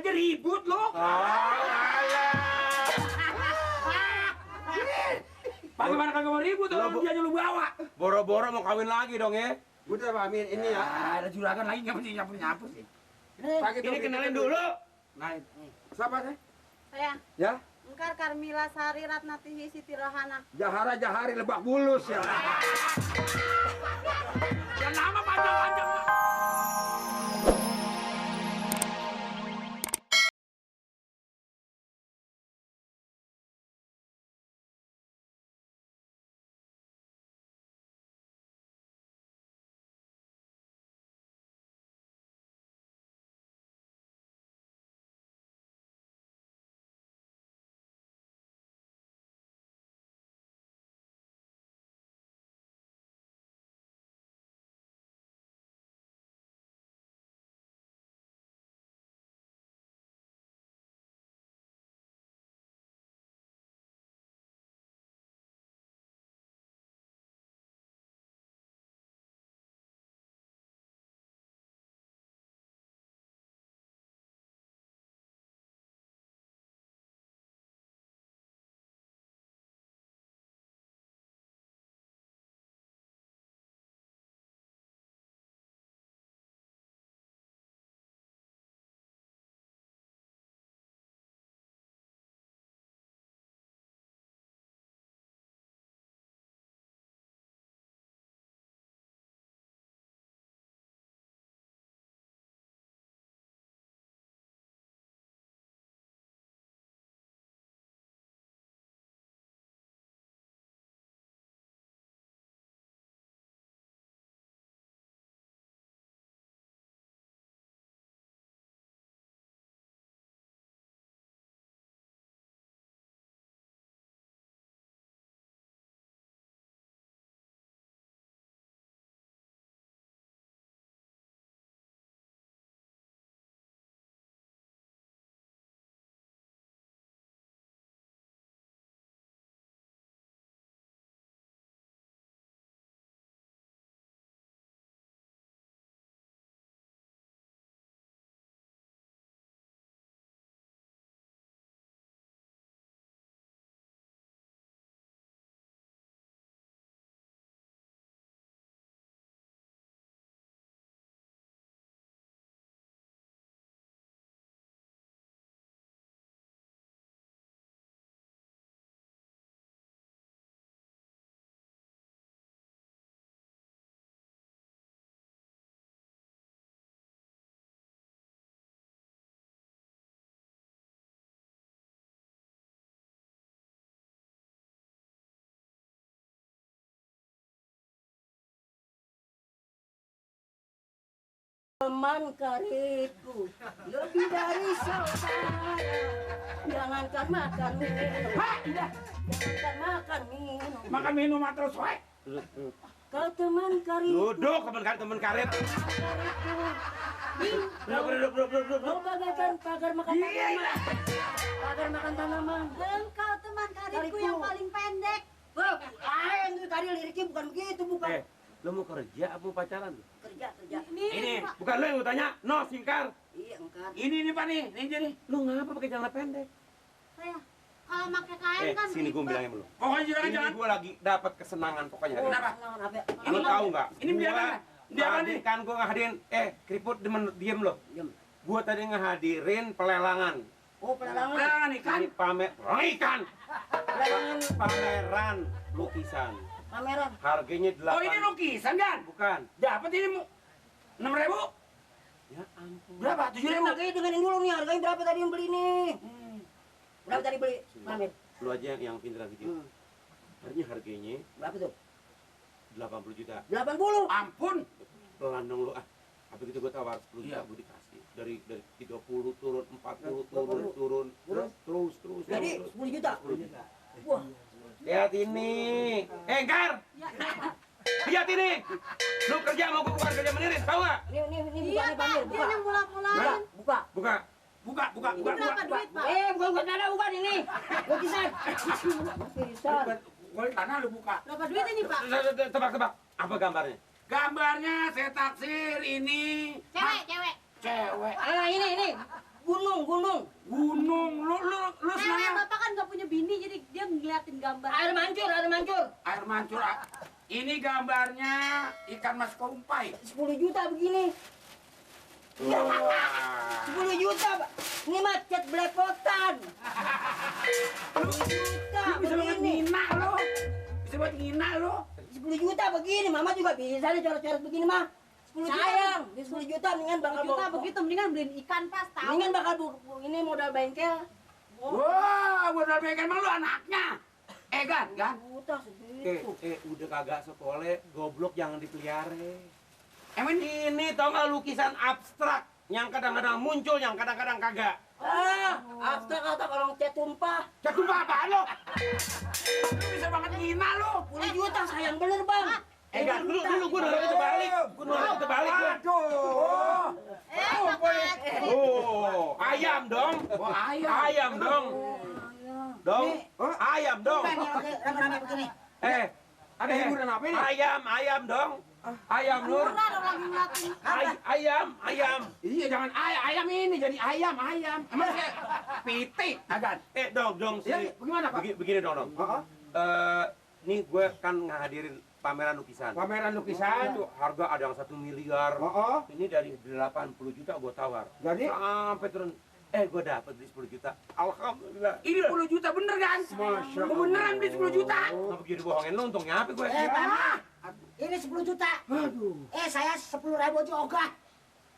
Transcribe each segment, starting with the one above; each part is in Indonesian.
aja ribut lo. Alah. Bagaimana kagak mau ribut orang dia lu bawa? Boro-boro mau kawin lagi dong ya. Udah Pak Amin, ini ya. Ada juragan lagi nggak mesti nyapu sih. Ini kenalin dulu. Nah, Siapa sih? Saya, Ya, Engkar Karmila Sari Ratnatihi Siti Rohana. Jahara-Jahari Lebak Bulus ya. yang nama panjang-panjang. Teman karibku lebih dari saudara. Jangankan makan minum. Jangankan makan minum. Makan minum terus wae. Kau teman karibku. Duduk teman karib. Duduk. Kau bagaikan pagar makan tanaman. Pagar makan tanaman. Engkau teman karibku yang paling pendek. Yang itu tadi liriknya bukan begitu, bukan. Lo mau kerja apa mau pacaran? Kerja. Ini, Bukan lo yang gue tanya. No, Singkar. Iya, engkar. ini nih Pak nih jadi. Lo ngapa pakai celana pendek? Saya, kalau pakai kain kan Sini gue ribet. bilangin lo. Pokoknya juragan Ini jangan. gue lagi dapat kesenangan pokoknya. hari ini. Kenapa? Lo tahu nggak? Ini dia apa? Dia apa nih? Kan gue ngehadirin. Keriput diem lo. Diam. Gue tadi ngehadirin pelelangan. Oh, pelelangan. Pelelangan ikan. Ini ikan. Pelelangan Pameran lukisan. pameran. Harganya 8. Oh ini lukisan kan? Bukan. Dapat ini 6.000. Ya ampun. Berapa? 7.000. Oke, dengerin dulu nih, harganya berapa tadi yang beli nih? Berapa tadi beli? Pamir. Lu aja yang pintar dikit. Harganya Berapa tuh? 80 juta. 80. Ampun. Pelan dong lu ah. Apa gitu gue tawar 10 juta gue dikasih. Dari 30 turun 40 turun. Terus. Jadi 10 juta. 10 juta. Wah, Lihat ini. Gar. Lihat ini. Lu kerja mau gue bukan kerja menirin, tahu nggak? ini Iya bukannya Pak, Pamir, dia buka. yang mulak-mulain. Buka. Buka. Buka. Ini berapa duit Pak? Bukan ada, bukan ini. Lukisan. Lukisan. Gua tanah lu buka. Berapa duit ini Pak? Tebak. Apa gambarnya? Gambarnya saya taksir ini Cewek. cewek. Ah, ini. Gunung. Gunung. Lu Kayak senangnya bapak kan nggak punya bini, jadi dia ngeliatin gambar. Air mancur. air mancur. Ini gambarnya ikan mas kompai. 10 juta begini. 10 juta, Pak. Ini mah cat belepotan. 10 juta Lu bisa banget begini. ngina lo. Bisa banget ngina lo. 10 juta begini, Mama juga bisa nih coret-coret begini mah. 10 juta. Sayang, di 10 juta mendingan bakal 10 juta begitu, mendingan beliin ikan pas tahu. Mendingan bakal ini modal bengkel. Wah, gua udah pegang emang lu anaknya. Gan. 10 juta segitu. Udah kagak sekolah, goblok jangan dipelihara. Emang Ini tau nggak lukisan abstrak yang kadang-kadang muncul, yang kadang-kadang kagak. Abstrak kata kalau cat tumpah. jatuh apaan lo? Lu bisa banget ngina lo. 10 juta sayang bener, Bang. Gan, dulu gua nolak itu balik. Gua nolak itu balik. Aduh. Oh, ayam dong. Oh, ayam. Ayam dong. Dong. Ayam dong. Rame-rame begini. Ada hiburan apa ini? Ayam dong. Ayam Nur. Murah orang lagi ngeliatin. Ayam. Iya, jangan ayam ini jadi ayam. Emang kayak pitik, Agan. Dong Ya, sih. bagaimana, Pak? Begini dong. Nih gue kan ngehadirin pameran lukisan. Pameran lukisan. Itu harga ada yang 1 miliar. Oh. Ini dari 80 juta gue tawar. Jadi Sampai turun. Gue dapet beli 10 juta. Alhamdulillah. ini 10 juta bener kan? Masya Lu beneran beli 10 juta? Kenapa jadi bohongin lu? Untungnya apa gue? Ini 10 juta. Aduh. Saya 10.000 juga.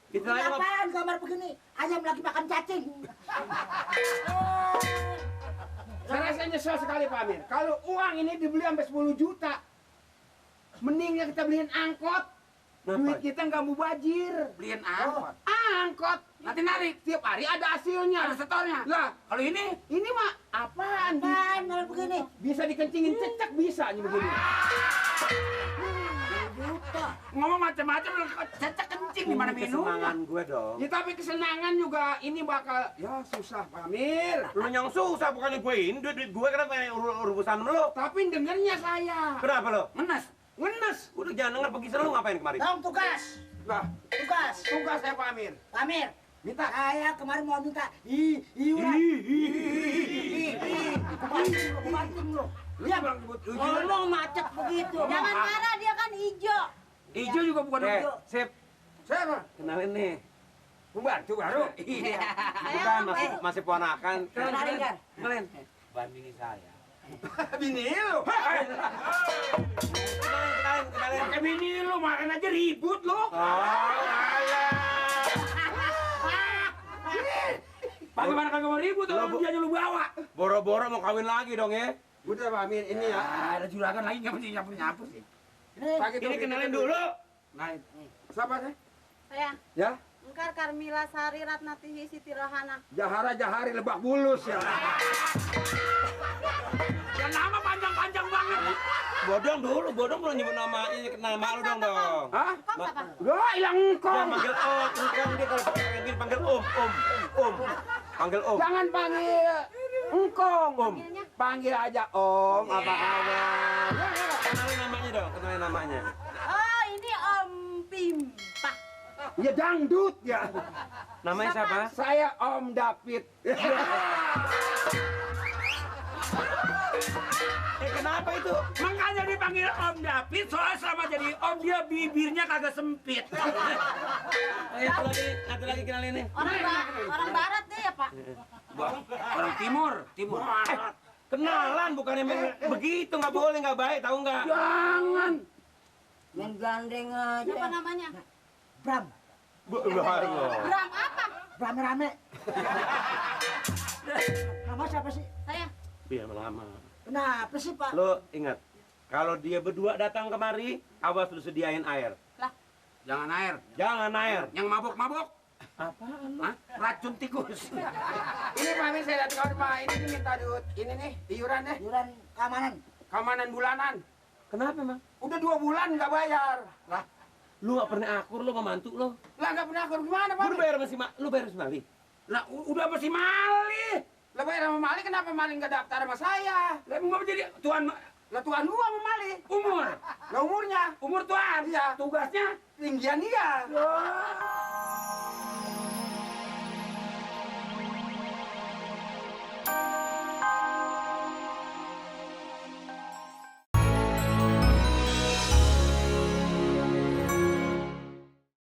Kita lagi mau- Apaan gambar begini? Ayam lagi makan cacing. Saya rasa nyesel sekali Pak Amir. Kalau uang ini dibeli sampai 10 juta, mendingnya kita beliin angkot. Duit kita nggak mubazir. Beliin angkot. Angkot. Nanti narik. Tiap hari ada hasilnya. Ada setornya. Lah, Kalau ini mah apaan? Apaan gambar begini? Bisa dikencingin cecek bisa nih begini. ngomong macam-macam lu cecek kencing di mana minum. Kesenangan gue dong. Ya tapi kesenangan juga ini bakal ya susah Pak Amir. Lu yang susah bukannya gue ini duit gue kenapa yang urusan lu? Tapi dengernya saya. Kenapa lo? Ngenes. Ngenes. Udah jangan denger pergi lu ngapain kemarin? Dong tugas. Lah, tugas saya Pak Amir. Amir, Minta. saya kemarin mau minta iuran. Kubanting lo. Lu bilang sebut Ngomong macet begitu. Jangan marah, dia kan hijau. Hijau juga bukan hijau. Sip. Siapa? Kenalin nih. Pembantu baru. Iya. Bukan masih ponakan. Kenalin kan? Kenalin. Bandingi saya. Bini lu. Kenalin. Pakai bini lu makan aja ribut lu. Oh, alah. Bagaimana kagak mau ribut kalau dia lu bawa. Boro-boro mau kawin lagi dong ya. Udah Pak Amir ini ya. Ada juragan lagi nggak mesti nyapu sih. Pakai Ini topi kenalin itu. dulu. Nah, Siapa sih? Saya, Ya. Engkar Karmila Sari Ratnatihi Siti Rohana. Jahara Jahari Lebak Bulus ya. yang nama panjang-panjang banget. Bodong dulu, bodong belum nyebut nama lu dong dong. Hah? Kong siapa? Wah, hilang Jangan engkong. panggil om, engkong dia kalau panggil gini panggil om. Panggil om. Jangan panggil engkong. Panggilnya? Panggil aja Om. Apa kabar? Kenalin namanya dong, kenalin namanya. Oh, ini Om Pimpa. Ya dangdut ya. Namanya siapa? Saya Om David. Kenapa itu? Makanya dipanggil Om David, soalnya selama jadi Om dia bibirnya kagak sempit. Ayo satu lagi kenalin nih. Orang barat deh ya, Pak. Orang timur. Kenalan bukannya begitu, nggak boleh, nggak baik, tahu nggak? Jangan. Main gandeng aja. Siapa namanya? Bram. Bram apa? Rame-rame. Nama siapa sih? Saya. Biar lama. Kenapa sih, Pak? Lo ingat, kalau dia berdua datang kemari, awas lu sediain air. Jangan air. Jangan air. Yang mabok-mabok. Apaan? Hah? Racun tikus. Ini Pak Amir saya datang ke rumah ini minta duit. Ini nih iuran deh. Iuran keamanan. Keamanan bulanan. Kenapa emang? Udah 2 bulan nggak bayar. Lah, Lu nggak pernah akur, lu sama mantu lu. lah nggak pernah akur gimana Pak? Lu bayar masih lu bayar masih Mali. Lah, udah mesti malih. Lah bayar sama Mali kenapa Mali nggak daftar sama saya? Lah, mau jadi tuan Lah tuan gua sama Mali. umur. Lah umurnya Umur tuan. Iya. Tugasnya tinggian dia. Wah,